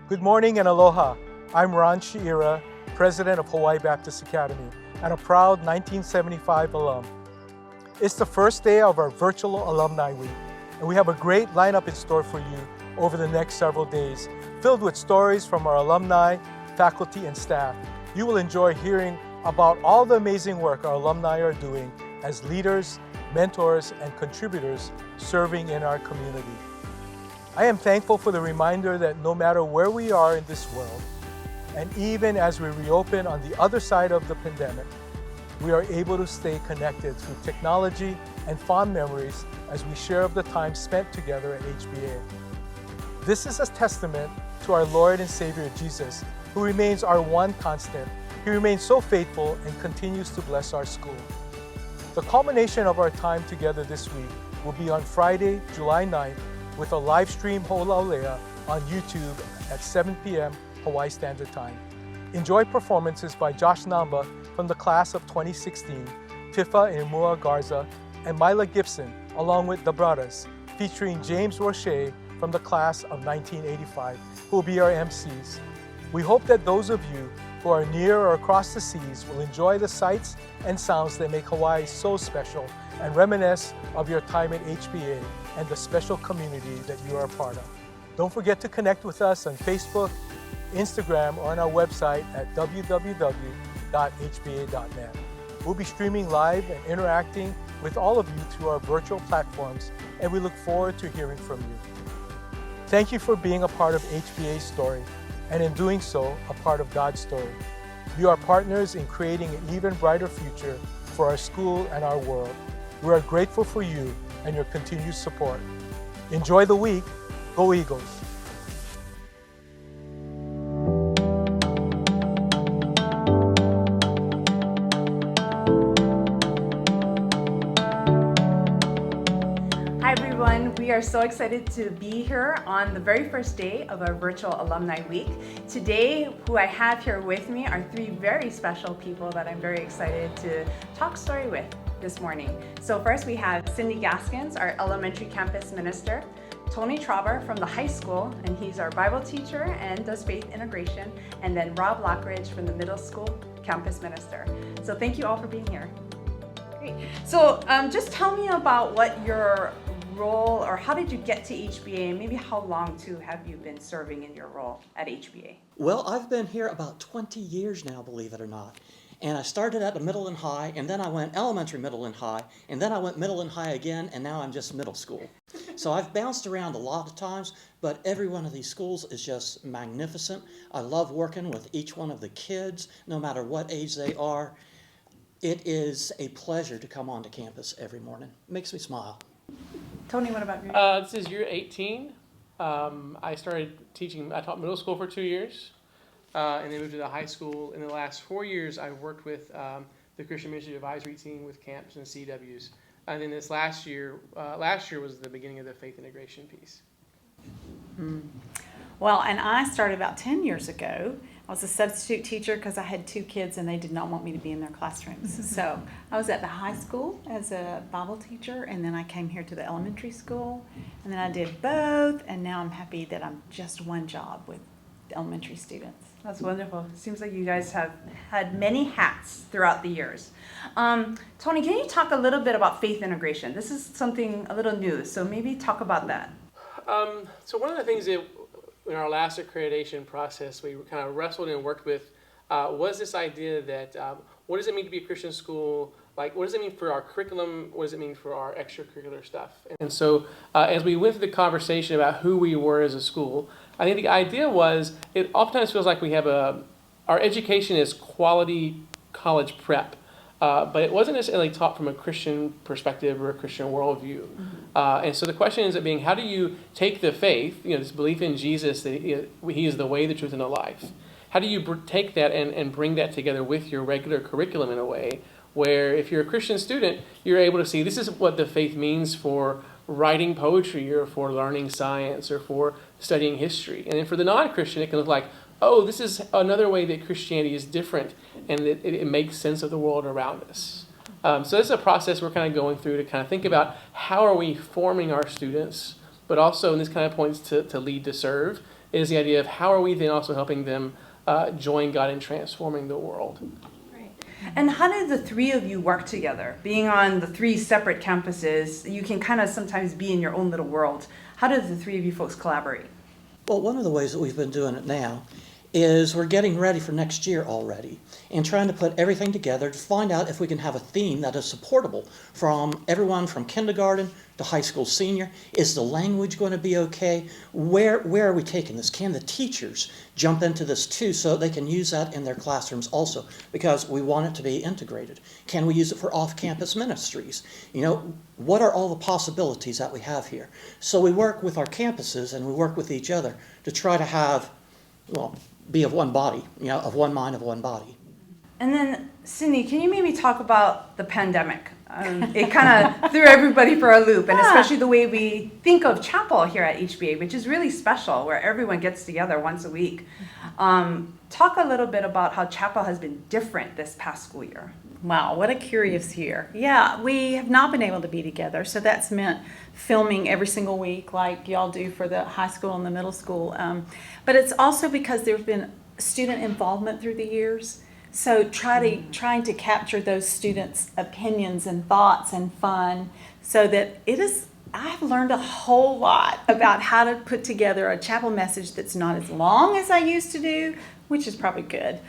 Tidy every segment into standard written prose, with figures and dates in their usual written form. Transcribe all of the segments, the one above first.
Good morning and aloha. I'm Ron Shiira, president of Hawaii Baptist Academy and a proud 1975 alum. It's the first day of our virtual Alumni Week, and we have a great lineup in store for you over the next several days, filled with stories from our alumni, faculty, and staff. You will enjoy hearing about all the amazing work our alumni are doing as leaders, mentors, and contributors serving in our community. I am thankful for the reminder that no matter where we are in this world, and even as we reopen on the other side of the pandemic, we are able to stay connected through technology and fond memories as we share of the time spent together at HBA. This is a testament to our Lord and Savior Jesus, who remains our one constant. He remains so faithful and continues to bless our school. The culmination of our time together this week will be on Friday, July 9th, with a live stream Ho'olaule'a on YouTube at 7 p.m. Hawaii Standard Time. Enjoy performances by Josh Namba from the class of 2016, Tifa Imua Garza, and Mila Gibson, along with the Brothers, featuring James Roche from the class of 1985, who will be our MCs. We hope that those of you who are near or across the seas will enjoy the sights and sounds that make Hawaii so special and reminisce of your time at HBA and the special community that you are a part of. Don't forget to connect with us on Facebook, Instagram, or on our website at www.hba.net. We'll be streaming live and interacting with all of you through our virtual platforms, and we look forward to hearing from you. Thank you for being a part of HBA's story, and in doing so, a part of God's story. You are partners in creating an even brighter future for our school and our world. We are grateful for you and your continued support. Enjoy the week. Go Eagles. Hi everyone, we are so excited to be here on the very first day of our virtual Alumni Week. Today, who I have here with me are three very special people that I'm very excited to talk story with this morning. So first we have Cindy Gaskins, our elementary campus minister, Tony Traughber from the high school, and he's our Bible teacher and does faith integration, and then Rob Lockridge from the middle school campus minister. So thank you all for being here. Great. So just tell me about what your role, or how did you get to HBA, and maybe how long too have you been serving in your role at HBA? Well, I've been here about 20 years now, believe it or not. And I started at the middle and high, and then I went elementary, middle, and high, and then I went middle and high again, and now I'm just middle school. So I've bounced around a lot of times, but every one of these schools is just magnificent. I love working with each one of the kids, no matter what age they are. It is a pleasure to come onto campus every morning. It makes me smile. Tony, what about you? This is year 18. I started teaching, I taught middle school for 2 years. And then moved to the high school. In the last 4 years, I've worked with the Christian Ministry Advisory Team with camps and CWs. And then this last year was the beginning of the faith integration piece. Well, and I started about 10 years ago. I was a substitute teacher because I had two kids and they did not want me to be in their classrooms. So I was at the high school as a Bible teacher, and then I came here to the elementary school, and then I did both, and now I'm happy that I'm just one job with elementary students. That's wonderful. It seems like you guys have had many hats throughout the years. Tony, can you talk a little bit about faith integration? This is something a little new, so maybe talk about that. So one of the things that in our last accreditation process we kind of wrestled and worked with was this idea that what does it mean to be a Christian school? Like, what does it mean for our curriculum? What does it mean for our extracurricular stuff? And so as we went through the conversation about who we were as a school, I think the idea was it oftentimes feels like we have our education is quality college prep, but it wasn't necessarily taught from a Christian perspective or a Christian worldview. And so the question ends up being, how do you take the faith, this belief in Jesus that he is the way, the truth, and the life? How do you take that and bring that together with your regular curriculum in a way where if you're a Christian student, you're able to see this is what the faith means for writing poetry or for learning science or for studying history. And then for the non-Christian, it can look like, oh, this is another way that Christianity is different and that it makes sense of the world around us. So this is a process we're kind of going through to kind of think about how are we forming our students, but also in this kind of points to lead to serve, is the idea of how are we then also helping them join God in transforming the world. And how did the three of you work together? Being on the three separate campuses, you can kind of sometimes be in your own little world. How did the three of you folks collaborate? Well, one of the ways that we've been doing it now is we're getting ready for next year already and trying to put everything together to find out if we can have a theme that is supportable from everyone from kindergarten to high school senior. Is the language going to be okay? Where are we taking this? Can the teachers jump into this too so they can use that in their classrooms also? Because we want it to be integrated. Can we use it for off-campus ministries? You know, what are all the possibilities that we have here? So we work with our campuses and we work with each other to try to have, well, be of one body, you know, of one mind, of one body. And then, Cindy, can you maybe talk about the pandemic? It kind of threw everybody for a loop, and especially the way we think of chapel here at HBA, which is really special, where everyone gets together once a week. Talk a little bit about how chapel has been different this past school year. Wow, what a curious year. Yeah, we have not been able to be together, so that's meant filming every single week like y'all do for the high school and the middle school. But it's also because there's been student involvement through the years. So trying to capture those students' opinions and thoughts and fun so that I've learned a whole lot about how to put together a chapel message that's not as long as I used to do, which is probably good,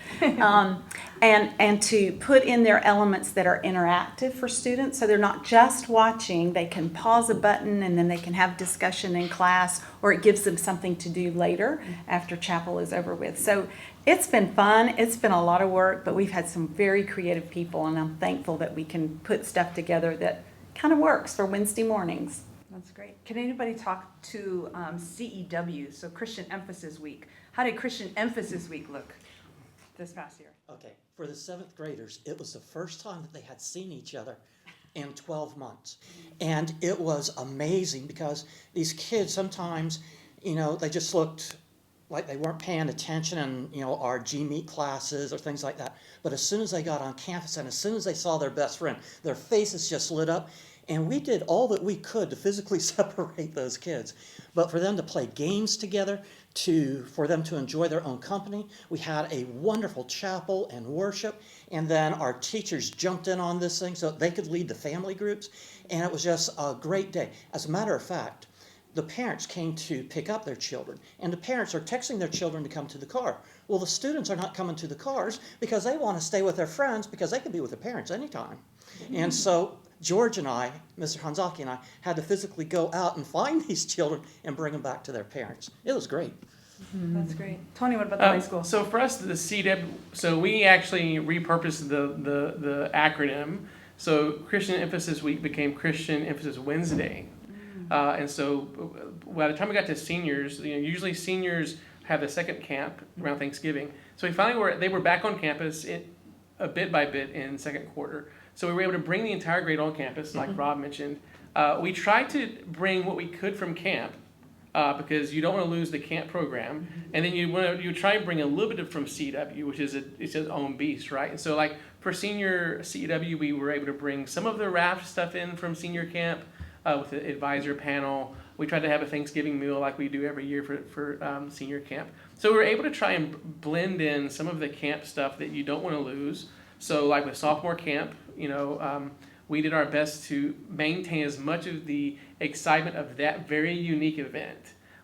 and to put in there elements that are interactive for students, so they're not just watching. They can pause a button and then they can have discussion in class, or it gives them something to do later after chapel is over with. So it's been fun. It's been a lot of work, but we've had some very creative people, and I'm thankful that we can put stuff together that kind of works for Wednesday mornings. That's great. Can anybody talk to CEW, so Christian Emphasis Week? How did Christian Emphasis Week look this past year? Okay, for the 7th graders, it was the first time that they had seen each other in 12 months. And it was amazing because these kids sometimes, you know, they just looked like they weren't paying attention in, you know, our G-Meet classes or things like that. But as soon as they got on campus and as soon as they saw their best friend, their faces just lit up. And we did all that we could to physically separate those kids. But for them to play games together, for them to enjoy their own company, we had a wonderful chapel and worship. And then our teachers jumped in on this thing so they could lead the family groups. And it was just a great day. As a matter of fact, the parents came to pick up their children. And the parents are texting their children to come to the car. Well, the students are not coming to the cars because they want to stay with their friends because they could be with their parents anytime. And so George and I, Mr. Hanzaki and I, had to physically go out and find these children and bring them back to their parents. It was great. That's great. Tony, what about the high school? So for us, the CW, so we actually repurposed the acronym. So Christian Emphasis Week became Christian Emphasis Wednesday. And so by the time we got to seniors, you know, usually seniors have the second camp around Thanksgiving. So we finally they were back on campus a bit by bit in second quarter. So we were able to bring the entire grade on campus, like Rob mentioned. We tried to bring what we could from camp because you don't want to lose the camp program, and then you try and bring a little bit from CW, which is it's its own beast, right? And so like for senior CW, we were able to bring some of the raft stuff in from senior camp with the advisor panel. We tried to have a Thanksgiving meal like we do every year for senior camp. So we were able to try and blend in some of the camp stuff that you don't want to lose. So like with sophomore camp, you know, we did our best to maintain as much of the excitement of that very unique event,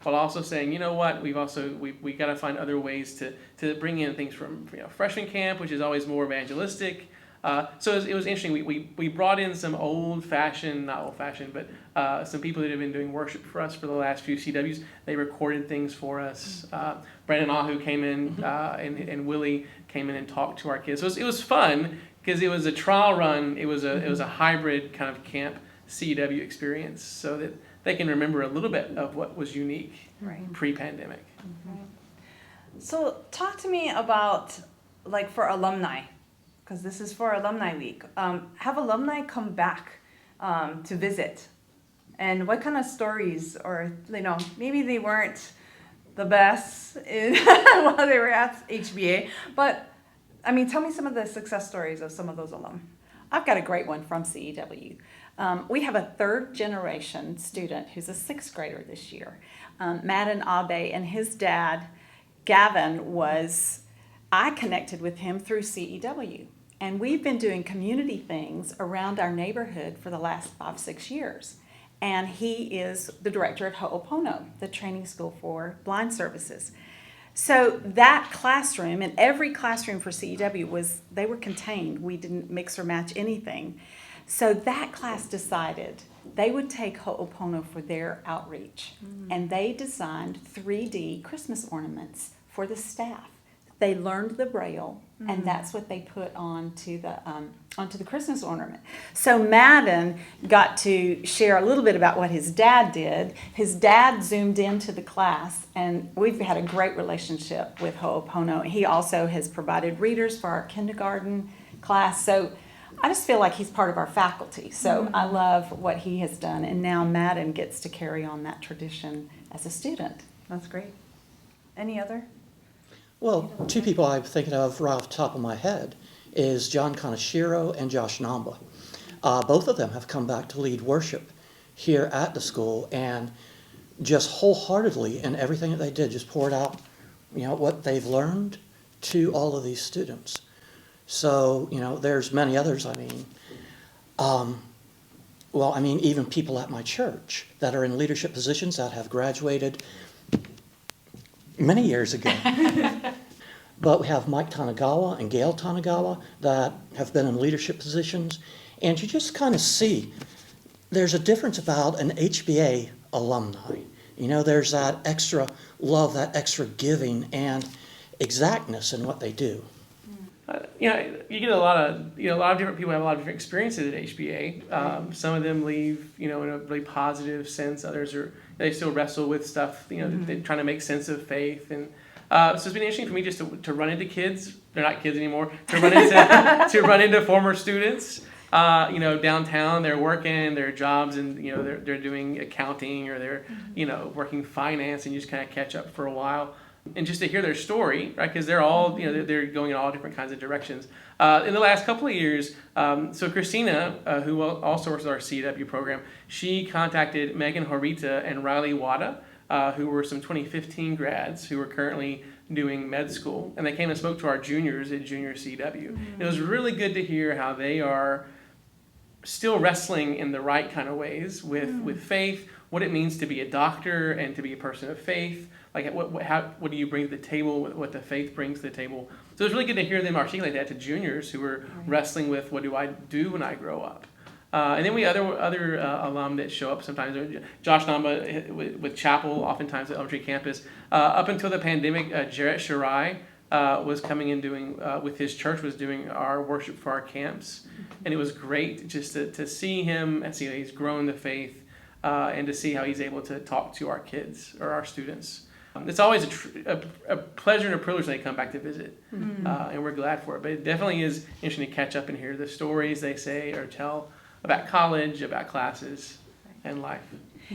while also saying, you know what, we got to find other ways to bring in things from, you know, freshman camp, which is always more evangelistic. So it was interesting. We brought in some not old fashioned, but some people that have been doing worship for us for the last few CWs. They recorded things for us. Brandon Ahu came in, and Willie came in and talked to our kids. So it was fun because it was a trial run. It was a hybrid kind of camp CW experience, so that they can remember a little bit of what was unique pre-pandemic. So talk to me about, like, for alumni, because this is for Alumni Week. Have alumni come back to visit? And what kind of stories, or, you know, maybe they weren't the best while they were at HBA, but, I mean, tell me some of the success stories of some of those alum. I've got a great one from CEW. We have a third generation student who's a sixth grader this year. Madan, Abe, and his dad, Gavan, I connected with him through CEW. And we've been doing community things around our neighborhood for the last 5-6 years. And he is the director at Ho'opono, the training school for blind services. So that classroom, and every classroom for CEW they were contained. We didn't mix or match anything. So that class decided they would take Ho'opono for their outreach. And they designed 3D Christmas ornaments for the staff. They learned the Braille, and that's what they put onto the Christmas ornament. So Madan got to share a little bit about what his dad did. His dad zoomed into the class, and we've had a great relationship with Ho'opono. He also has provided readers for our kindergarten class. So I just feel like he's part of our faculty. So I love what he has done, and now Madan gets to carry on that tradition as a student. That's great. Any other? Well, two people I'm thinking of right off the top of my head is John Kaneshiro and Josh Namba. Both of them have come back to lead worship here at the school, and just wholeheartedly in everything that they did, just poured out, what they've learned to all of these students. So, there's many others, even people at my church that are in leadership positions that have graduated many years ago. But we have Mike Tanagawa and Gail Tanagawa that have been in leadership positions. And you just kind of see there's a difference about an HBA alumni. There's that extra love, that extra giving, and exactness in what they do. You get a lot of different people have a lot of different experiences at HBA. Some of them leave, in a really positive sense. Others they still wrestle with stuff, they're trying to make sense of faith. And so it's been interesting for me just to run into kids. They're not kids anymore. To run into former students. Downtown, they're working their jobs, and they're doing accounting, or they're working finance, and you just kind of catch up for a while. And just to hear their story, right? Because they're all, they're going in all different kinds of directions. In the last couple of years, so Christina, who also works with our CW program, she contacted Megan Horita and Riley Wada, who were some 2015 grads who are currently doing med school. And they came and spoke to our juniors at Junior CW. Mm-hmm. It was really good to hear how they are still wrestling in the right kind of ways with faith, what it means to be a doctor and to be a person of faith. Like, what do you bring to the table, what the faith brings to the table. So it's really good to hear them articulate that to juniors who are wrestling with, what do I do when I grow up? And then we have other alum that show up sometimes. Josh Namba with Chapel, oftentimes at Elementary campus. Up until the pandemic, Jarrett Shirai was coming and doing, with his church, was doing our worship for our camps. And it was great just to see him and see how he's grown the faith, and to see how he's able to talk to our kids or our students. It's always a pleasure and a privilege when they come back to visit, and we're glad for it. But it definitely is interesting to catch up and hear the stories they say or tell about college, about classes, and life.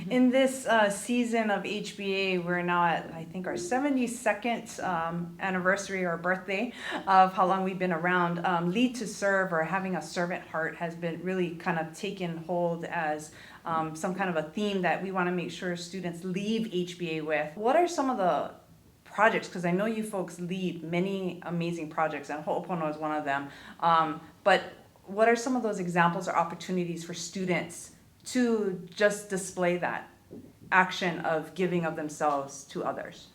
In this season of HBA, we're now at, I think, our 72nd anniversary or birthday of how long we've been around. Lead to serve, or having a servant heart, has been really kind of taken hold as some kind of a theme that we want to make sure students leave HBA with. What are some of the projects? Because I know you folks lead many amazing projects, and Ho'opono is one of them. But what are some of those examples or opportunities for students to just display that action of giving of themselves to others?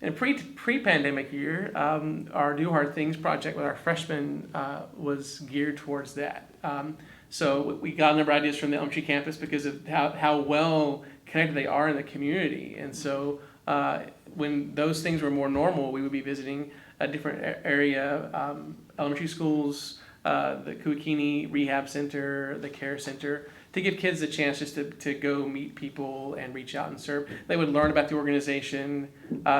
In a pre-pandemic year, our Do Hard Things project with our freshmen was geared towards that. So we got a number of ideas from the Elementary campus because of how well connected they are in the community. And so when those things were more normal, we would be visiting a different area, elementary schools, the Kuakini Rehab Center, the Care Center, to give kids a chance just to go meet people and reach out and serve. They would learn about the organization,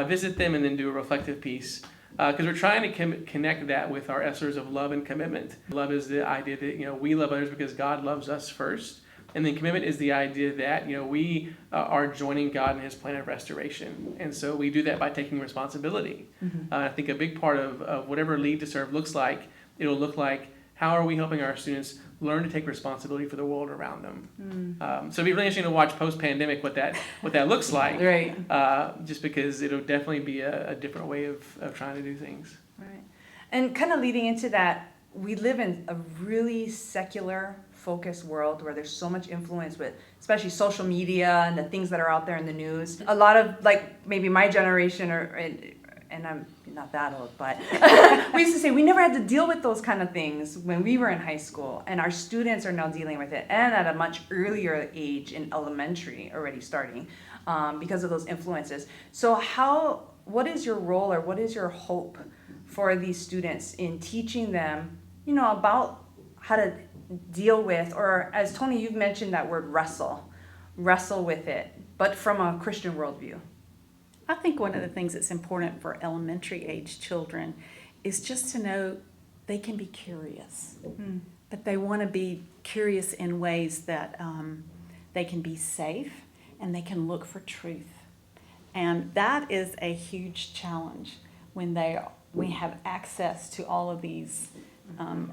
visit them, and then do a reflective piece. Because we're trying to connect that with our essers of love and commitment. Love is the idea that we love others because God loves us first. And then commitment is the idea that we are joining God in His plan of restoration. And so we do that by taking responsibility. I think a big part of whatever Lead to Serve looks like, it'll look like how are we helping our students learn to take responsibility for the world around them? So it'd be really interesting to watch post-pandemic what that looks like. Right. Just because it'll definitely be a different way of trying to do things. Right. And kind of leading into that, we live in a really secular focused world where there's so much influence with especially social media and the things that are out there in the news. A lot of, like, maybe my generation and I'm not that old, but we used to say we never had to deal with those kind of things when we were in high school, and our students are now dealing with it, and at a much earlier age in elementary already starting, because of those influences. So what is your role, or what is your hope for these students in teaching them, about how to deal with, or as Tony, you've mentioned that word wrestle with it, but from a Christian worldview? I think one of the things that's important for elementary age children is just to know they can be curious, but they want to be curious in ways that they can be safe and they can look for truth. And that is a huge challenge when we have access to all of these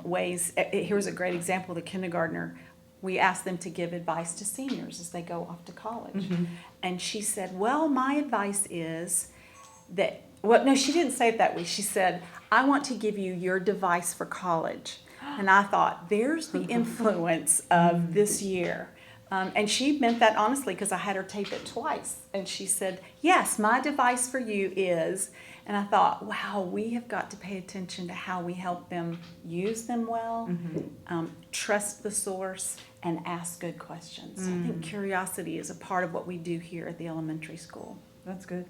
ways. Here's a great example: the kindergartner. We asked them to give advice to seniors as they go off to college. And she said, well, my advice is that, well, no, she didn't say it that way. She said, I want to give you your device for college. And I thought, there's the influence of this year. And she meant that honestly, because I had her tape it twice. And she said, yes, my device for you is, and I thought, wow, we have got to pay attention to how we help them use them well, trust the source, and ask good questions. I think curiosity is a part of what we do here at the elementary school. That's good.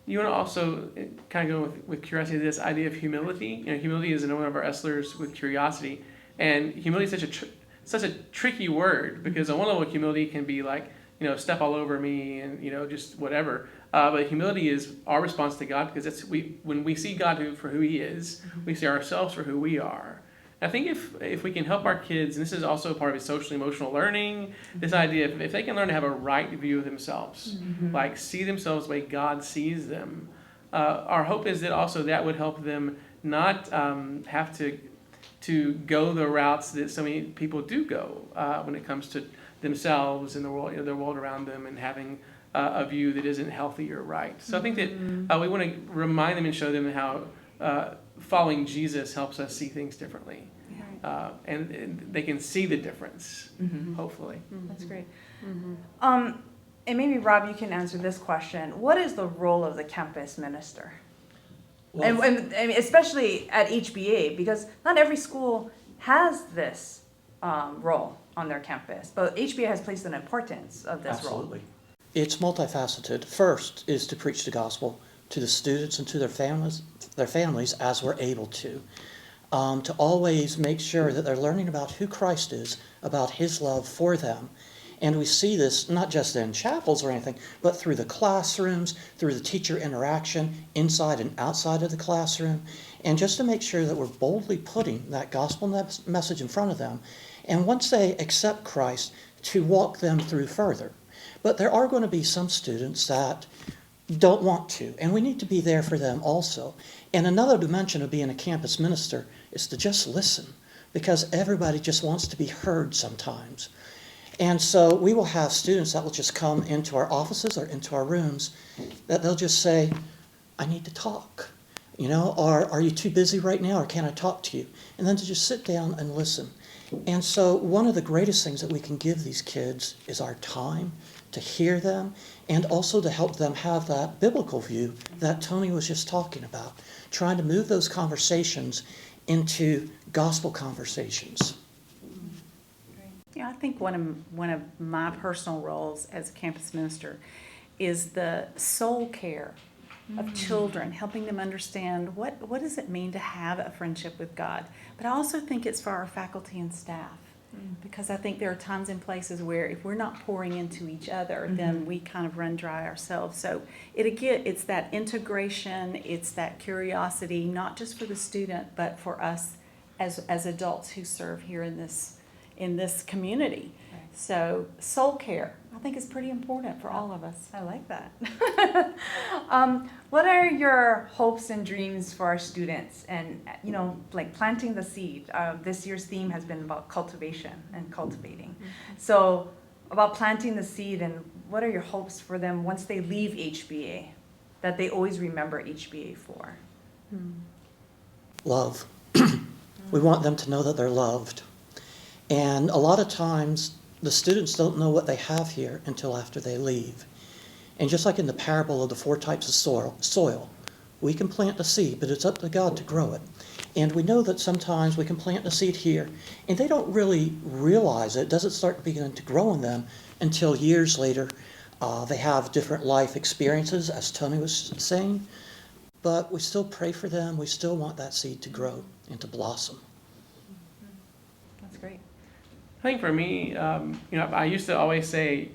You want to also kind of go with curiosity, this idea of humility. Humility is another one of our Esslers with curiosity. And humility is such a tricky word, because on one level humility can be like, step all over me and, just whatever. But humility is our response to God, because when we see God for who he is, we see ourselves for who we are. I think if we can help our kids, and this is also part of his social emotional learning, this idea if they can learn to have a right view of themselves, like see themselves the way God sees them, our hope is that also that would help them not have to go the routes that so many people do go when it comes to themselves and the world, the world around them, and having a view that isn't healthy or right. So I think that we want to remind them and show them how following Jesus helps us see things differently. And they can see the difference, hopefully. That's great. And maybe, Rob, you can answer this question. What is the role of the campus minister? Well, And I mean, especially at HBA, because not every school has this role on their campus, but HBA has placed an importance of this absolutely. role. It's multifaceted. First is to preach the gospel to the students and to their families as we're able to always make sure that they're learning about who Christ is, about his love for them. And we see this not just in chapels or anything, but through the classrooms, through the teacher interaction, inside and outside of the classroom, and just to make sure that we're boldly putting that gospel message in front of them. And once they accept Christ, to walk them through further. But there are going to be some students that don't want to, and we need to be there for them also. And another dimension of being a campus minister is to just listen, because everybody just wants to be heard sometimes. And so we will have students that will just come into our offices or into our rooms that they'll just say, I need to talk, or are you too busy right now, or can I talk to you? And then to just sit down and listen. And so one of the greatest things that we can give these kids is our time to hear them, and also to help them have that biblical view that Tony was just talking about, trying to move those conversations into gospel conversations. Yeah, I think one of my personal roles as a campus minister is the soul care of children, helping them understand what does it mean to have a friendship with God. But I also think it's for our faculty and staff, because I think there are times and places where if we're not pouring into each other, then we kind of run dry ourselves. So it's that integration, it's that curiosity, not just for the student, but for us as adults who serve here in this community. Right. So soul care, I think it's pretty important for all of us. I like that. What are your hopes and dreams for our students? And, like planting the seed. This year's theme has been about cultivation and cultivating. So about planting the seed, and what are your hopes for them once they leave HBA, that they always remember HBA for? Love. We want them to know that they're loved. And a lot of times, the students don't know what they have here until after they leave. And just like in the parable of the 4 types of soil, we can plant the seed, but it's up to God to grow it. And we know that sometimes we can plant the seed here, and they don't really realize it. It doesn't start beginning to grow in them until years later. They have different life experiences, as Tony was saying. But we still pray for them. We still want that seed to grow and to blossom. That's great. I think for me, I used to always say,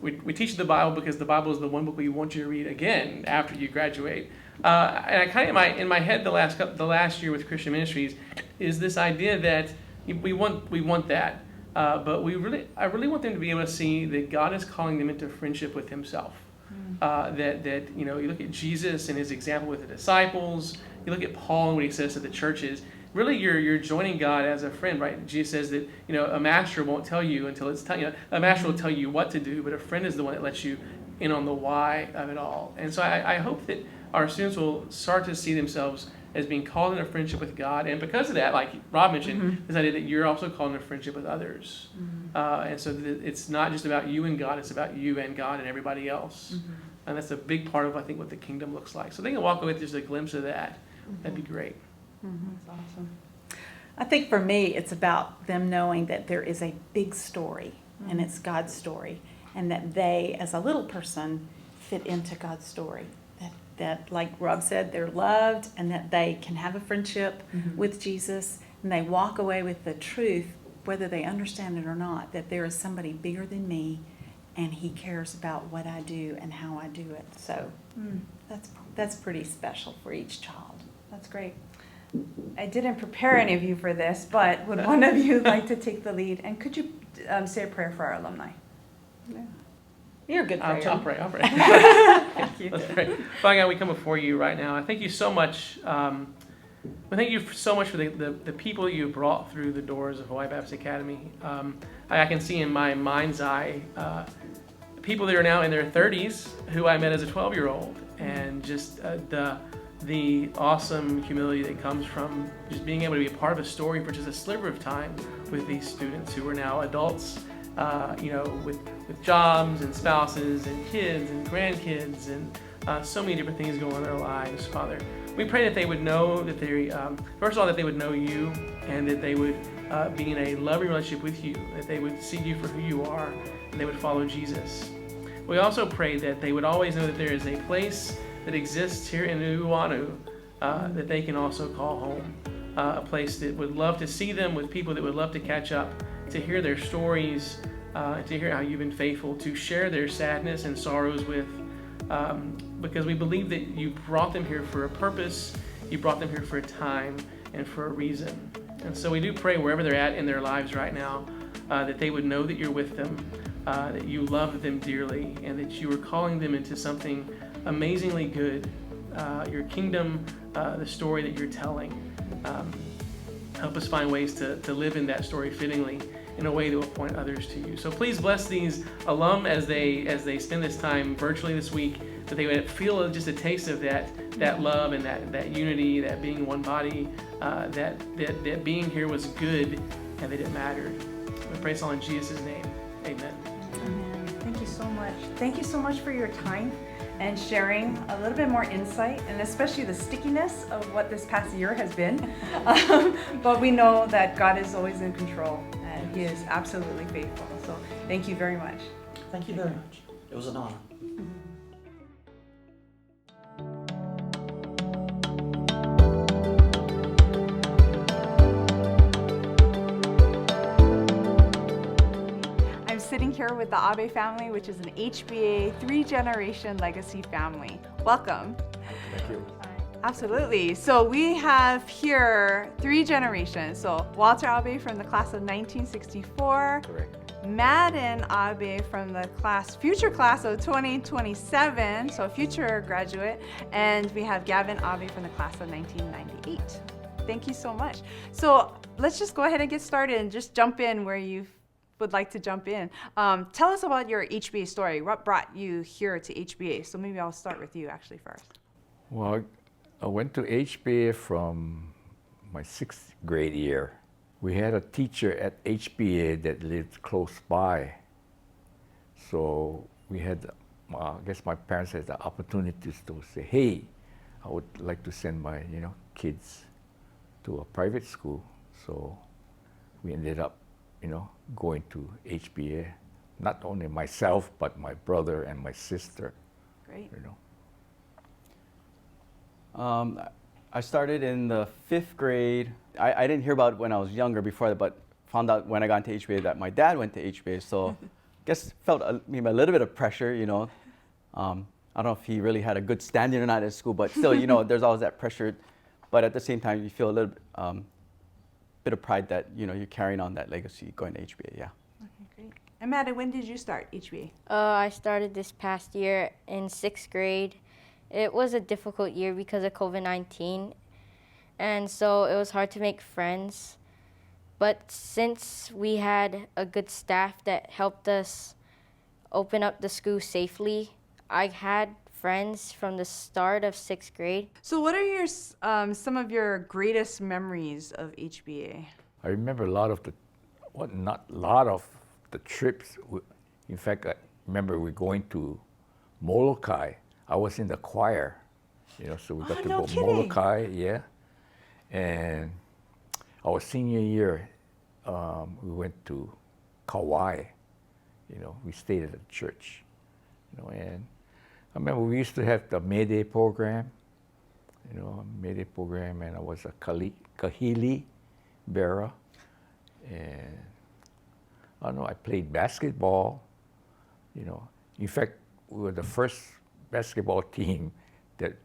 we teach the Bible because the Bible is the one book we want you to read again after you graduate. And I kind of in my head the last year with Christian Ministries is this idea that we want that, but I really want them to be able to see that God is calling them into friendship with Himself. That you look at Jesus and His example with the disciples. You look at Paul and what he says to the churches. Really, you're joining God as a friend, right? Jesus says that a master won't tell you until it's time. A master will tell you what to do, but a friend is the one that lets you in on the why of it all. And so I hope that our students will start to see themselves as being called into friendship with God, and because of that, like Rob mentioned, this idea that you're also called into friendship with others. And so it's not just about you and God; it's about you and God and everybody else. And that's a big part of, I think, what the kingdom looks like. So they can walk away with just a glimpse of that. That'd be great. That's awesome. I think for me, it's about them knowing that there is a big story, and it's God's story, and that they, as a little person, fit into God's story. That, like Rob said, they're loved, and that they can have a friendship with Jesus, and they walk away with the truth, whether they understand it or not, that there is somebody bigger than me, and He cares about what I do and how I do it. So that's pretty special for each child. That's great. I didn't prepare any of you for this, but would one of you like to take the lead? And could you say a prayer for our alumni? Yeah. You're a good prayer. I'll pray. Thank you. Let's pray. Father God, we come before you right now. I thank you so much. We thank you so much for the people you brought through the doors of Hawaii Baptist Academy. I can see in my mind's eye people that are now in their 30s who I met as a 12-year-old, and just the awesome humility that comes from just being able to be a part of a story for just a sliver of time with these students who are now adults, with jobs and spouses and kids and grandkids and so many different things going on in their lives, Father. We pray that they would know that they, first of all, that they would know you, and that they would be in a loving relationship with you, that they would see you for who you are, and they would follow Jesus. We also pray that they would always know that there is a place that exists here in Nuuanu that they can also call home, a place that would love to see them, with people that would love to catch up, to hear their stories, to hear how you've been faithful, to share their sadness and sorrows with, because we believe that you brought them here for a purpose, you brought them here for a time and for a reason. And so we do pray wherever they're at in their lives right now, that they would know that you're with them, that you love them dearly, and that you are calling them into something amazingly good, your kingdom, the story that you're telling. Help us find ways to live in that story fittingly, in a way that will point others to you. So please bless these alum as they spend this time virtually this week, that they would feel just a taste of that love and that unity, that being one body, that being here was good and that it mattered. We pray this all in Jesus' name. Amen. Amen. Thank you so much. Thank you so much for your time and sharing a little bit more insight, and especially the stickiness of what this past year has been. But we know that God is always in control, and He is absolutely faithful. So thank you very much. Thank you very much. It was an honor. I'm sitting here with the Abe family, which is an HBA 3-generation legacy family. Welcome. Thank you. Absolutely. So we have here 3 generations. So Walter Abe from the class of 1964. Correct. Madan Abe from the future class of 2027, so a future graduate, and we have Gavan Abe from the class of 1998. Thank you so much. So let's just go ahead and get started and just jump in where you would like to jump in. Tell us about your HBA story. What brought you here to HBA? So maybe I'll start with you actually first. Well, I went to HBA from my 6th grade year. We had a teacher at HBA that lived close by. So we had, I guess my parents had the opportunities to say, hey, I would like to send my kids to a private school. So we ended up going to HBA. Not only myself, but my brother and my sister. Great. I started in the 5th grade. I didn't hear about it when I was younger before that, but found out when I got into HBA that my dad went to HBA. So I guess felt maybe a little bit of pressure, I don't know if he really had a good standing or not at school, but still, there's always that pressure. But at the same time, you feel a little bit of pride that, you're carrying on that legacy going to HBA, yeah. Okay, great. And Maddie, when did you start HBA? I started this past year in 6th grade. It was a difficult year because of COVID-19, and so it was hard to make friends. But since we had a good staff that helped us open up the school safely, I had friends from the start of 6th grade. So what are your some of your greatest memories of HBA? I remember not a lot of the trips. In fact, I remember we going to Molokai. I was in the choir, so we got to no go kidding. Molokai, yeah. And our senior year, we went to Kauai. We stayed at the church, and I remember we used to have the Mayday program, and I was a kahili bearer, and I don't know, I played basketball, In fact, we were the first basketball team that,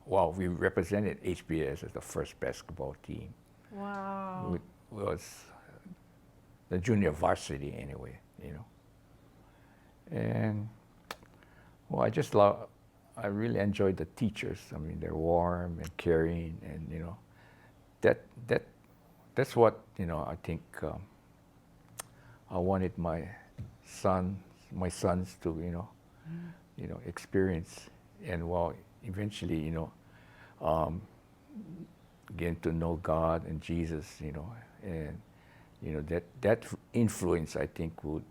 we represented HBA as the first basketball team. Wow. It was the junior varsity anyway, And, I really enjoyed the teachers. I mean, they're warm and caring, and, that's what, I think I wanted my sons to, experience, and eventually, getting to know God and Jesus, and that influence, I think, would,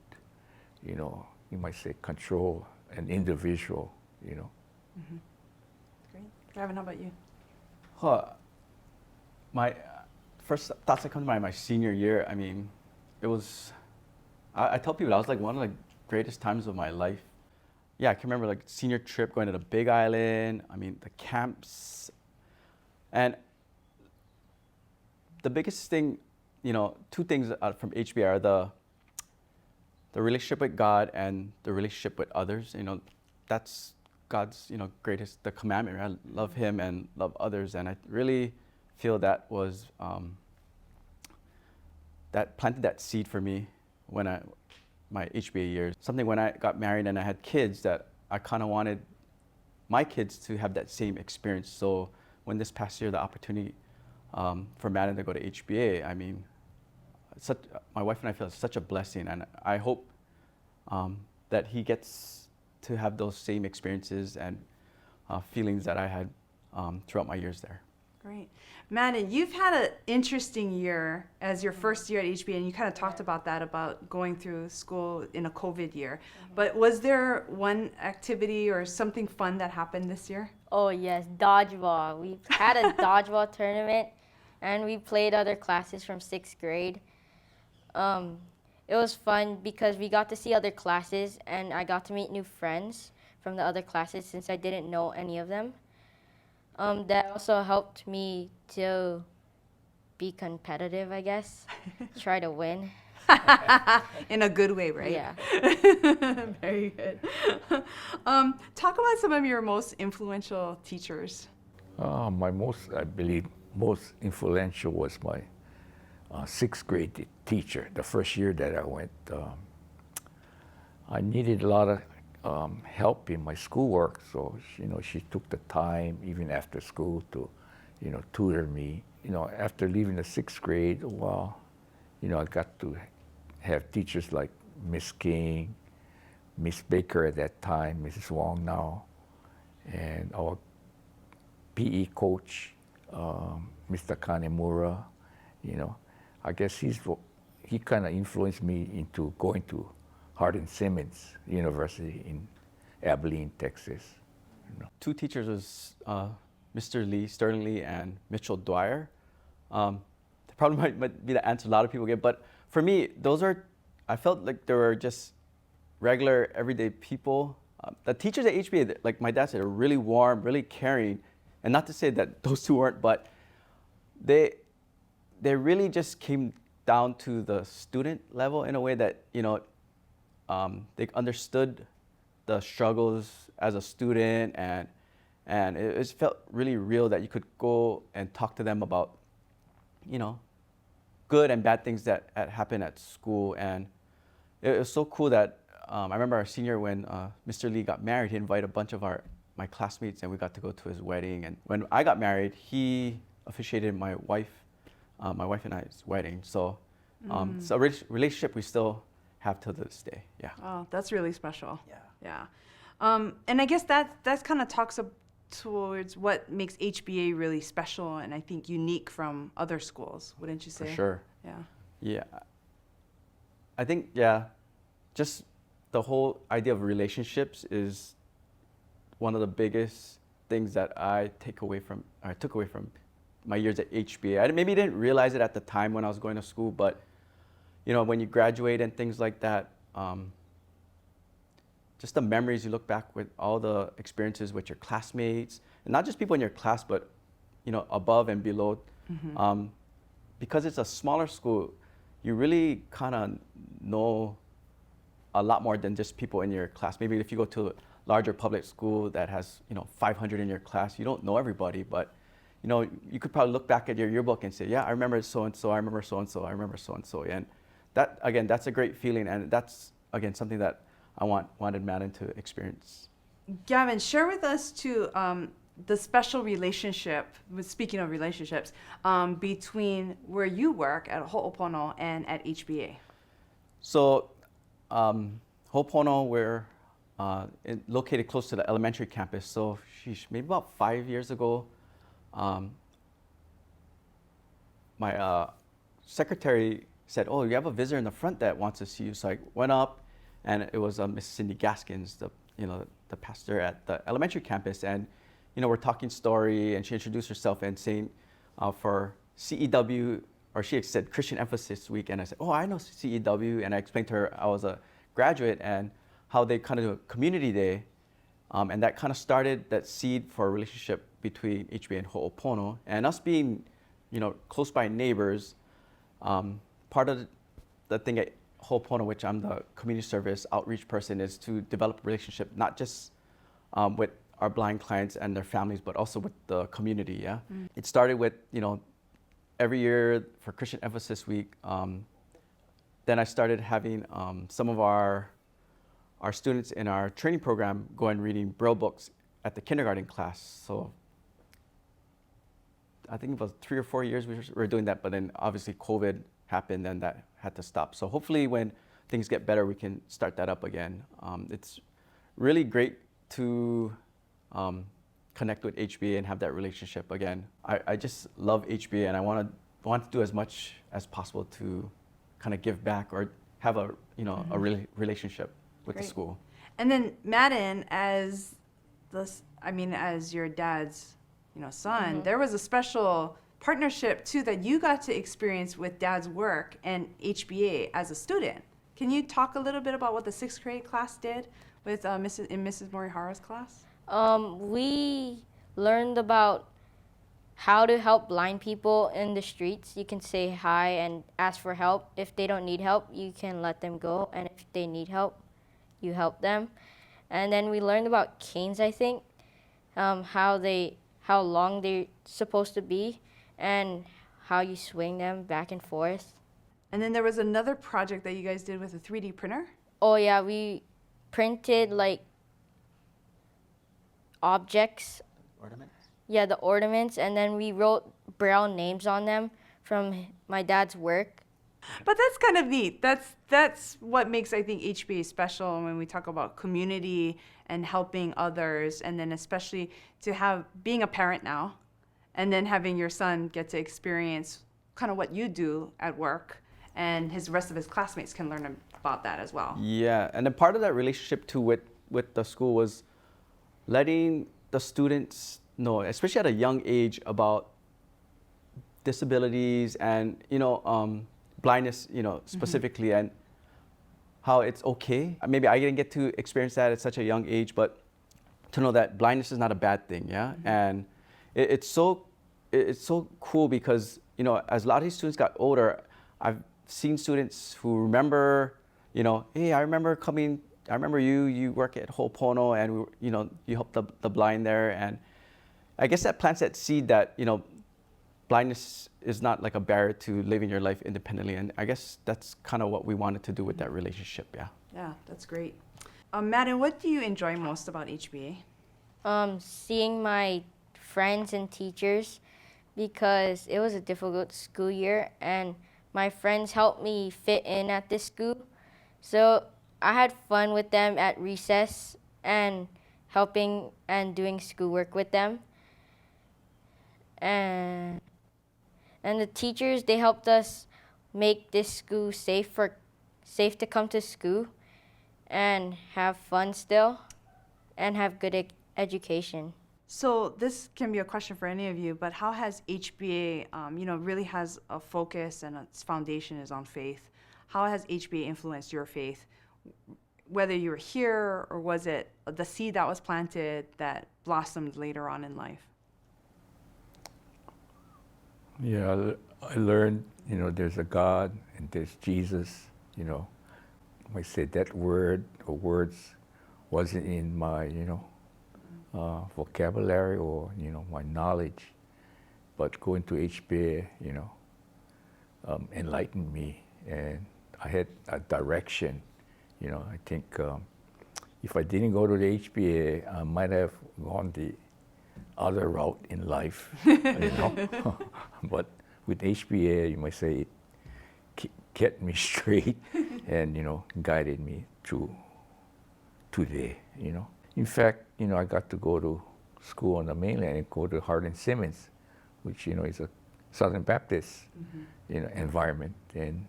you might say, control an individual, Mm-hmm. Great. Gavin, how about you? My first thoughts that come to mind my senior year, I mean, it was, I tell people that was like one of the greatest times of my life. Yeah, I can remember like senior trip going to the Big Island, I mean, the camps. And the biggest thing, 2 things from HBA are the relationship with God and the relationship with others. That's God's, greatest, the commandment. Right? I love Him and love others. And I really feel that was, that planted that seed for me when my HBA years. Something when I got married and I had kids that I kind of wanted my kids to have that same experience. So when this past year, the opportunity for Madan to go to HBA, I mean, my wife and I feel it's such a blessing, and I hope that he gets to have those same experiences and feelings that I had throughout my years there. Great. Madan, you've had an interesting year as your first year at HBA, and you kind of talked about that, about going through school in a COVID year. But was there one activity or something fun that happened this year? Oh yes, dodgeball. We had a dodgeball tournament, and we played other classes from 6th grade. It was fun because we got to see other classes, and I got to meet new friends from the other classes since I didn't know any of them. That also helped me to be competitive, I guess, try to win. In a good way, right? Yeah. Very good. Talk about some of your most influential teachers. I believe, most influential was sixth grade teacher. The first year that I went, I needed a lot of help in my schoolwork, so she took the time even after school to tutor me. After leaving the sixth grade, well, I got to have teachers like Miss King, Miss Baker at that time, Mrs. Wong now, and our PE coach, Mr. Kanemura. I guess he kind of influenced me into going to Hardin Simmons University in Abilene, Texas. Two teachers was Mr. Lee, Sterling Lee, and Mitchell Dwyer. They probably might be the answer a lot of people get, but for me, I felt like they were just regular, everyday people. The teachers at HBA, like my dad said, are really warm, really caring, and not to say that those two weren't, but they really just came down to the student level in a way that they understood the struggles as a student, and it felt really real that you could go and talk to them about good and bad things that happen at school. And it was so cool that I remember our senior when Mr. Lee got married, he invited a bunch of my classmates, and we got to go to his wedding. And when I got married, he officiated my wife and I's wedding. So it's a relationship we still have to this day. Yeah. Oh, that's really special. Yeah. Yeah. And I guess that kind of talks towards what makes HBA really special and I think unique from other schools, wouldn't you say? For sure. Yeah. Yeah. I think, just the whole idea of relationships is one of the biggest things that I took away from my years at HBA. I maybe didn't realize it at the time when I was going to school, but when you graduate and things like that, just the memories you look back with all the experiences with your classmates, and not just people in your class, but above and below. Mm-hmm. Because it's a smaller school, you really kind of know a lot more than just people in your class. Maybe if you go to a larger public school that has 500 in your class, you don't know everybody, but you could probably look back at your yearbook and say, yeah, I remember so and so, I remember so and so, I remember so and so, and that again, that's a great feeling, and that's again something that I wanted Madan to experience. Gavan, share with us too the special relationship, speaking of relationships, between where you work at Ho'opono and at HBA. So Ho'opono, we're located close to the elementary campus. So maybe about 5 years ago, my secretary said, oh, you have a visitor in the front that wants to see you. So I went up, and it was Miss Cindy Gaskins, the pastor at the elementary campus. And we're talking story, and she introduced herself and saying for CEW, or she said Christian Emphasis Week, and I said, oh, I know CEW, and I explained to her I was a graduate and how they kind of do a community day, and that kind of started that seed for a relationship between HBA and Ho'opono, and us being, close by neighbors. Part of the thing at Ho'opono, which I'm the community service outreach person, is to develop a relationship not just with our blind clients and their families, but also with the community. Yeah, It started with every year for Christian Emphasis Week. Then I started having some of our students in our training program go and reading Braille books at the kindergarten class. So I think it was 3 or 4 years we were doing that, but then obviously COVID happened and that had to stop. So hopefully when things get better, we can start that up again. It's really great to connect with HBA and have that relationship again. I just love HBA, and I want to do as much as possible to kind of give back or have a relationship with the school. And then Madan, as your dad's son, there was a special partnership too that you got to experience with Dad's work and HBA as a student. Can you talk a little bit about what the 6th grade class did with Mrs. Morihara's class? We learned about how to help blind people in the streets. You can say hi and ask for help. If they don't need help, you can let them go. And if they need help, you help them. And then we learned about canes, I think, how long they're supposed to be, and how you swing them back and forth. And then there was another project that you guys did with a 3D printer. Oh yeah, we printed like objects. Ornaments? Yeah, the ornaments, and then we wrote Braille names on them from my dad's work. But that's kind of neat. That's what makes, I think, HBA special when we talk about community and helping others, and then especially to have being a parent now, and then having your son get to experience kind of what you do at work, and his rest of his classmates can learn about that as well. Yeah, and then part of that relationship too with the school was letting the students know, especially at a young age, about disabilities and blindness, specifically, and how it's okay. Maybe I didn't get to experience that at such a young age, but to know that blindness is not a bad thing, yeah. And it's so cool because as a lot of these students got older, I've seen students who remember, hey, I remember you work at Ho'opono, and you help the blind there, and I guess that plants that seed that blindness is not like a barrier to living your life independently, and I guess that's kind of what we wanted to do with that relationship. Yeah, that's great. Madan, what do you enjoy most about HBA? Seeing my friends and teachers, because it was a difficult school year and my friends helped me fit in at this school. So I had fun with them at recess and helping and doing schoolwork with them. And the teachers, they helped us make this school safe to come to school and have fun still and have good education. So this can be a question for any of you, but how has HBA, really has a focus and its foundation is on faith. How has HBA influenced your faith? Whether you were here or was it the seed that was planted that blossomed later on in life? Yeah, I learned, there's a God and there's Jesus, I said that word or words wasn't in my, vocabulary or, my knowledge, but going to HBA, enlightened me, and I had a direction, I think if I didn't go to the HBA, I might have gone the other route in life, but with HBA, you might say, it kept me straight and, guided me through today, In fact, I got to go to school on the mainland and go to Hardin-Simmons, which, is a Southern Baptist, environment. And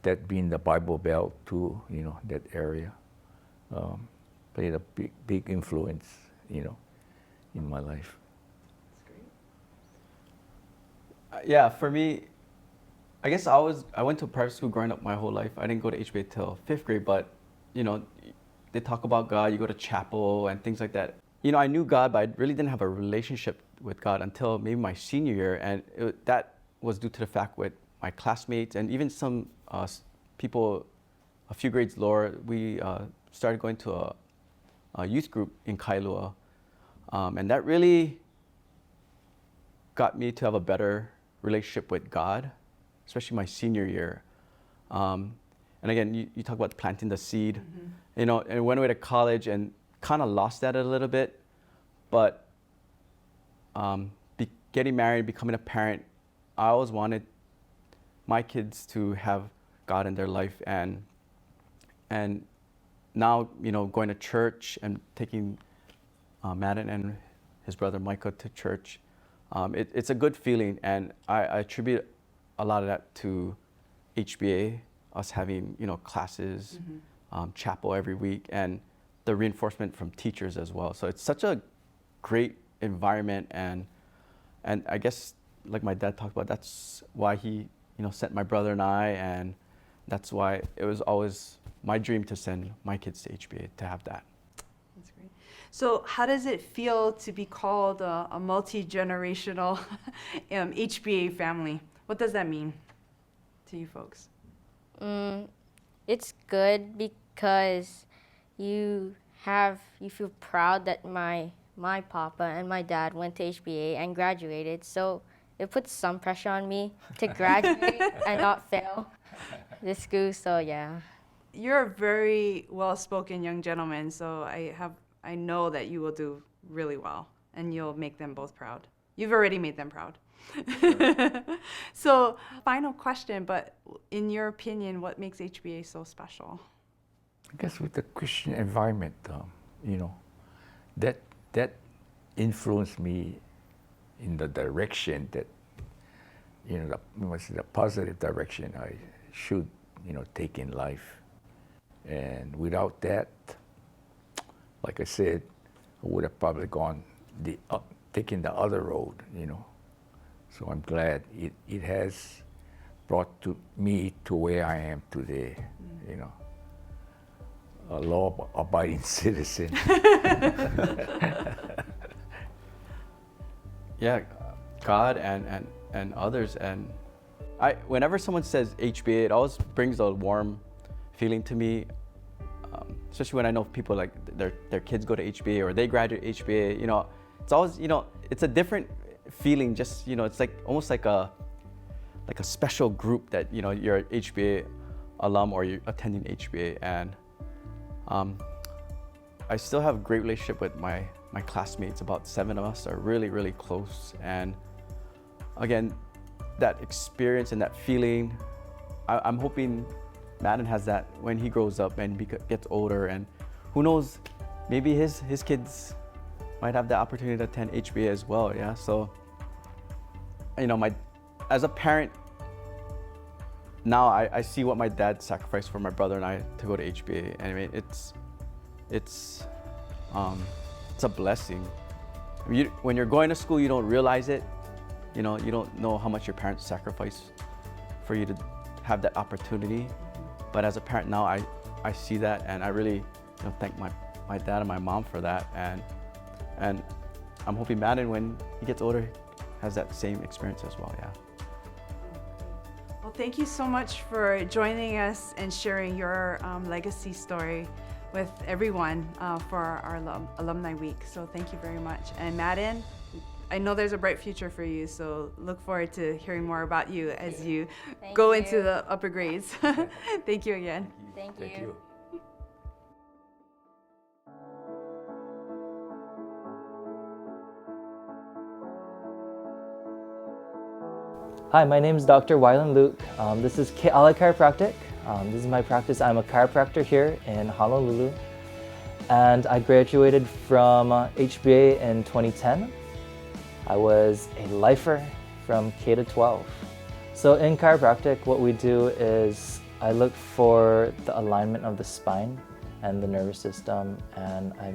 that being the Bible Belt too, that area, played a big influence, in my life. That's great. Yeah, for me, I guess I went to private school growing up my whole life. I didn't go to HBA till 5th grade, but they talk about God, you go to chapel and things like that. I knew God, but I really didn't have a relationship with God until maybe my senior year, and that was due to the fact with my classmates and even some people a few grades lower, we started going to a youth group in Kailua, and that really got me to have a better relationship with God, especially my senior year. And again, you talk about planting the seed, and I went away to college and kind of lost that a little bit, but getting married, becoming a parent, I always wanted my kids to have God in their life, and now, going to church and taking Madan and his brother Micah to church, it's a good feeling, and I attribute a lot of that to HBA, us having classes, chapel every week, and the reinforcement from teachers as well. So it's such a great environment, and I guess like my dad talked about, that's why he sent my brother and I, and that's why it was always my dream to send my kids to HBA to have that. That's great. So how does it feel to be called a multi-generational HBA family? What does that mean to you folks? It's good because you feel proud that my papa and my dad went to HBA and graduated. So it puts some pressure on me to graduate and not fail this school. So yeah. You're a very well-spoken young gentleman, so I know that you will do really well, and you'll make them both proud. You've already made them proud. So, final question, but in your opinion, what makes HBA so special? I guess with the Christian environment, you know, that influenced me in the direction that, you know, the positive direction I should, you know, take in life. And without that, like I said, I would have probably gone taken the other road, you know. So I'm glad it has brought me to where I am today, you know, a law-abiding citizen. Yeah, God and others, and whenever someone says HBA, it always brings a warm feeling to me, especially when I know people like their kids go to HBA or they graduate HBA. You know, it's always, you know, it's a different feeling. Just, you know, it's like almost like a special group that, you know, you're an HBA alum or you're attending HBA, and I still have a great relationship with my classmates. About 7 of us are really, really close, and again, that experience and that feeling, I'm hoping Madan has that when he grows up and gets older, and who knows, maybe his kids might have the opportunity to attend HBA as well. Yeah, so, you know, as a parent now, I see what my dad sacrificed for my brother and I to go to HBA, and I mean, it's a blessing. When you're going to school, you don't realize it. You know, you don't know how much your parents sacrifice for you to have that opportunity. But as a parent now, I see that, and I really, you know, thank my dad and my mom for that. And I'm hoping Madan, when he gets older, has that same experience as well. Yeah. Well, thank you so much for joining us and sharing your legacy story with everyone for our Alumni Week. So thank you very much. And Madan, I know there's a bright future for you, so look forward to hearing more about you as you go into the upper grades. Thank you again. Thank you. Hi, my name is Dr. Wyland Luke. This is Ke'ala Chiropractic. This is my practice. I'm a chiropractor here in Honolulu, and I graduated from HBA in 2010. I was a lifer from K to 12. So in chiropractic, what we do is I look for the alignment of the spine and the nervous system, and I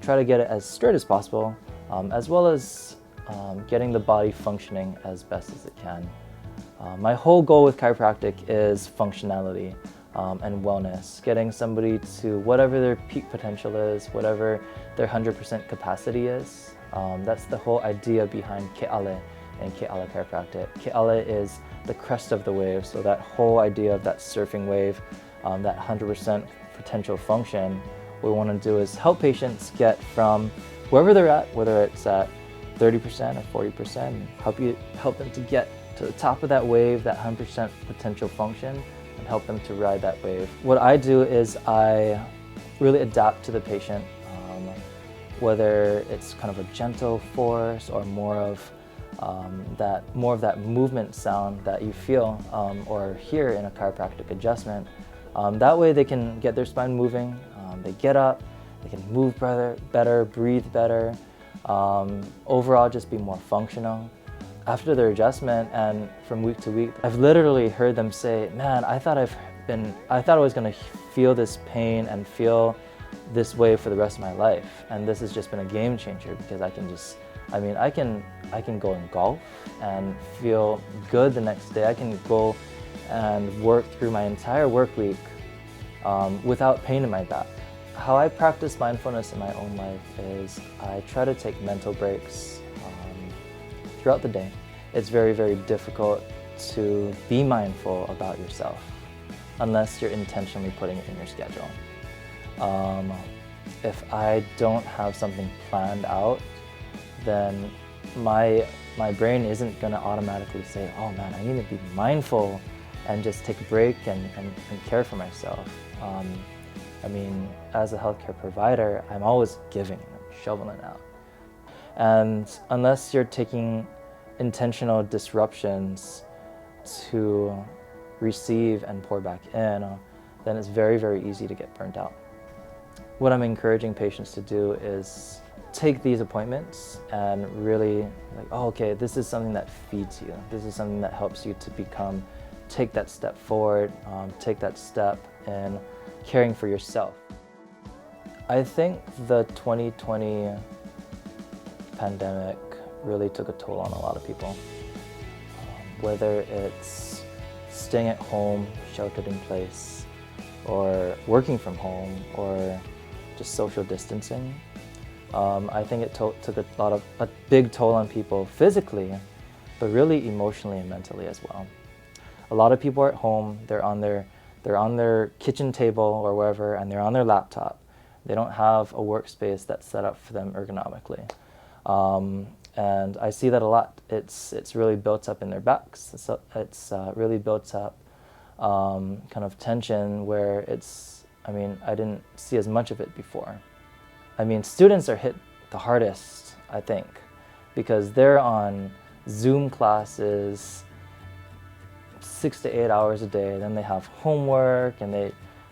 try to get it as straight as possible, as well as getting the body functioning as best as it can. My whole goal with chiropractic is functionality and wellness, getting somebody to whatever their peak potential is, whatever their 100% capacity is. That's the whole idea behind Ke'ala and Ke'ala Chiropractic. Ke'ala is the crest of the wave, so that whole idea of that surfing wave, that 100% potential function, what we want to do is help patients get from wherever they're at, whether it's at 30% or 40%, help them to get to the top of that wave, that 100% potential function, and help them to ride that wave. What I do is I really adapt to the patient, whether it's kind of a gentle force or more of that movement sound that you feel or hear in a chiropractic adjustment. That way they can get their spine moving, they get up, they can move better, breathe better, overall just be more functional. After their adjustment and from week to week, I've literally heard them say, man, I thought I was gonna feel this pain and feel this way for the rest of my life. And this has just been a game changer because I can go and golf and feel good the next day. I can go and work through my entire work week without pain in my back. How I practice mindfulness in my own life is I try to take mental breaks throughout the day. It's very, very difficult to be mindful about yourself unless you're intentionally putting it in your schedule. If I don't have something planned out, then my my brain isn't going to automatically say, oh man, I need to be mindful and just take a break and care for myself. I mean, as a healthcare provider, I'm always giving, shoveling out. And unless you're taking intentional disruptions to receive and pour back in, then it's very, very easy to get burnt out. What I'm encouraging patients to do is take these appointments and really like, oh, okay, this is something that feeds you. This is something that helps you to take that step forward, take that step in caring for yourself. I think the 2020 pandemic really took a toll on a lot of people. Whether it's staying at home, sheltered in place, or working from home, or just social distancing. I think it took a big toll on people physically, but really emotionally and mentally as well. A lot of people are at home, they're on their kitchen table or wherever, and they're on their laptop. They don't have a workspace that's set up for them ergonomically. And I see that a lot. It's really built up in their backs. It's really built up kind of tension where I didn't see as much of it before. I mean, students are hit the hardest, I think, because they're on Zoom classes 6 to 8 hours a day. Then they have homework, and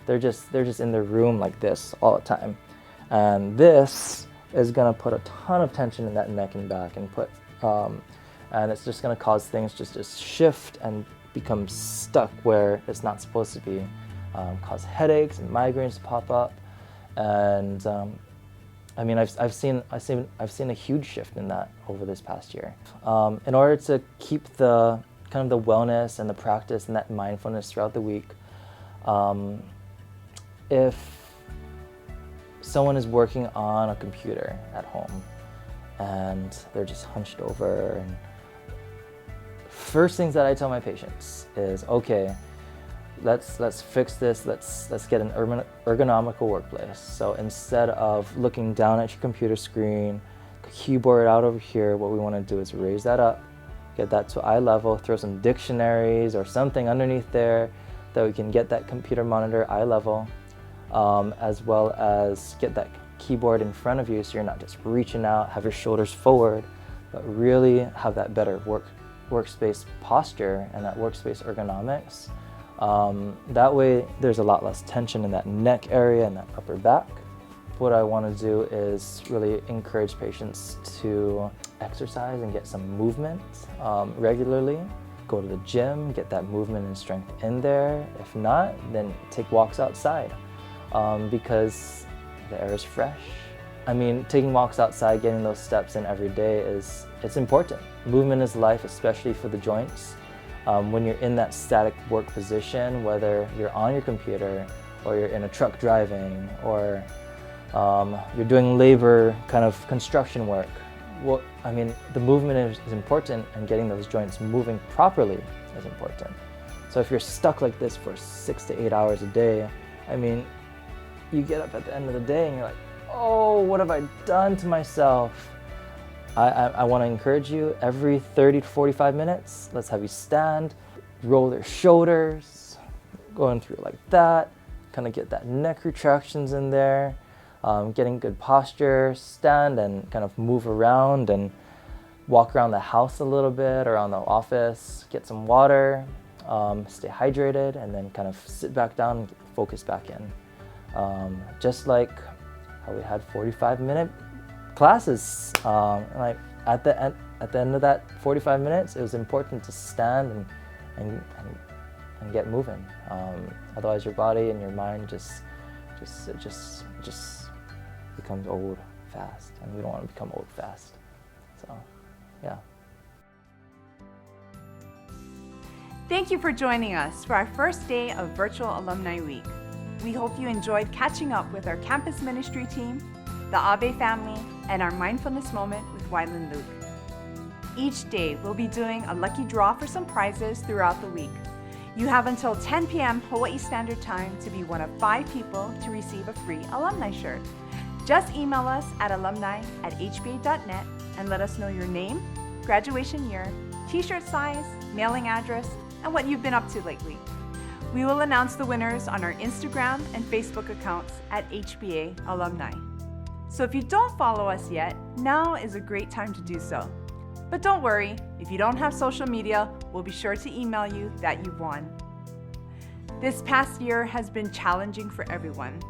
they're just in their room like this all the time. And this is going to put a ton of tension in that neck and back, and it's just going to cause things just to shift and become stuck where it's not supposed to be, cause headaches and migraines to pop up, and I mean, I've seen a huge shift in that over this past year. In order to keep the kind of the wellness and the practice and that mindfulness throughout the week, if someone is working on a computer at home and they're just hunched over, and first things that I tell my patients is, okay, let's fix this, let's get an ergonomical workplace. So instead of looking down at your computer screen, keyboard out over here, what we want to do is raise that up, get that to eye level, throw some dictionaries or something underneath there that we can get that computer monitor eye level, as well as get that keyboard in front of you so you're not just reaching out, have your shoulders forward, but really have that better workspace posture and that workspace ergonomics. That way there's a lot less tension in that neck area and that upper back. What I want to do is really encourage patients to exercise and get some movement regularly. Go to the gym, get that movement and strength in there. If not, then take walks outside because the air is fresh. I mean, taking walks outside, getting those steps in every day it's important. Movement is life, especially for the joints. When you're in that static work position, whether you're on your computer or you're in a truck driving or you're doing labor kind of construction work, well, I mean, the movement is important, and getting those joints moving properly is important. So if you're stuck like this for 6 to 8 hours a day, I mean, you get up at the end of the day and you're like, oh, what have I done to myself? I want to encourage you, every 30 to 45 minutes, let's have you stand, roll your shoulders, going through like that, kind of get that neck retractions in there, getting good posture, stand and kind of move around and walk around the house a little bit, around the office, get some water, stay hydrated, and then kind of sit back down and focus back in. Just like how we had 45-minute classes. Like at the end of that 45 minutes, it was important to stand and get moving. Otherwise, your body and your mind just becomes old fast, and we don't want to become old fast. So, yeah. Thank you for joining us for our first day of Virtual Alumni Week. We hope you enjoyed catching up with our campus ministry team, the Abe Family, and our mindfulness moment with Wyland Luke. Each day, we'll be doing a lucky draw for some prizes throughout the week. You have until 10 p.m. Hawaii Standard Time to be one of 5 people to receive a free alumni shirt. Just email us at alumni@hba.net and let us know your name, graduation year, t-shirt size, mailing address, and what you've been up to lately. We will announce the winners on our Instagram and Facebook accounts at HBA Alumni. So if you don't follow us yet, now is a great time to do so. But don't worry, if you don't have social media, we'll be sure to email you that you've won. This past year has been challenging for everyone,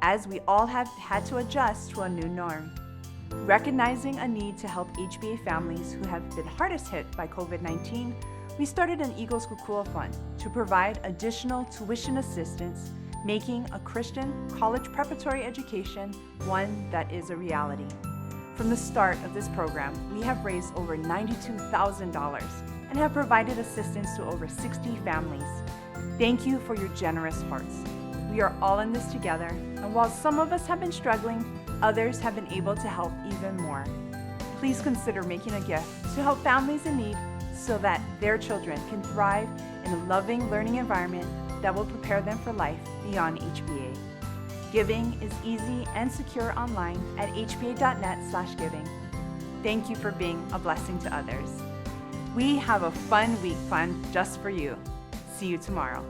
as we all have had to adjust to a new norm. Recognizing a need to help HBA families who have been hardest hit by COVID-19, we started an Eagle School Fund to provide additional tuition assistance, making a Christian college preparatory education one that is a reality. From the start of this program, we have raised over $92,000 and have provided assistance to over 60 families. Thank you for your generous hearts. We are all in this together, and while some of us have been struggling, others have been able to help even more. Please consider making a gift to help families in need so that their children can thrive in a loving learning environment that will prepare them for life beyond HBA. Giving is easy and secure online at hba.net/giving. Thank you for being a blessing to others. We have a fun week planned just for you. See you tomorrow.